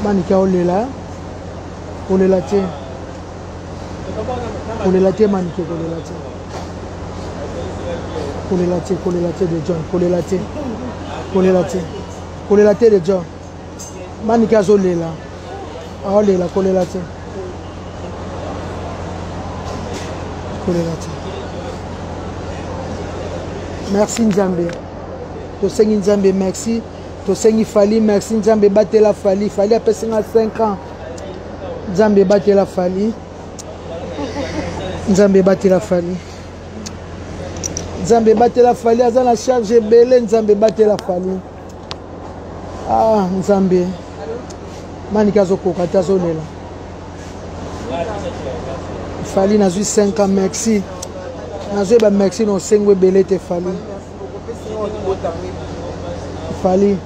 Manika olela. Olela te. Olela te manike olela te. Olela te de John. Olela te. Olela te. Olela te de John. Manika olela. Olela olela te. Olela te. Merci Nzambe. To sengi Nzambe merci. To sengi Fali merci Nzambe batela Fali. Fali a passé 5 ans. Nzambe batela Fali. Nzambe batela Fali. Nzambe batela Fali aza na charge belé Nzambe batela Fali. Ah Nzambe. Manika zokoka ta zolela. Fali na 5 ans merci. Nazo ba merci no sengwe belé te Fali. Fali.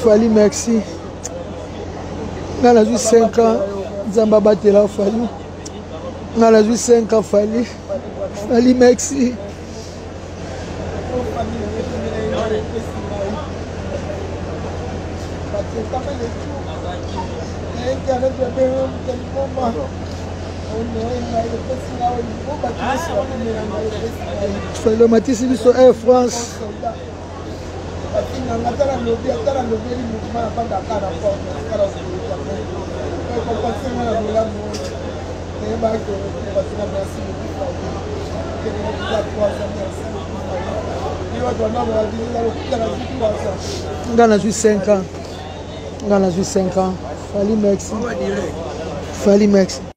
Fali merci. On a juste 5 ans. Nzamba batela Fali. On a juste 5 ans Fali. Fali merci. Fali Matisse biso Air France. On a juste 5 ans. On a juste 5 ans. Fali merci. Fali merci.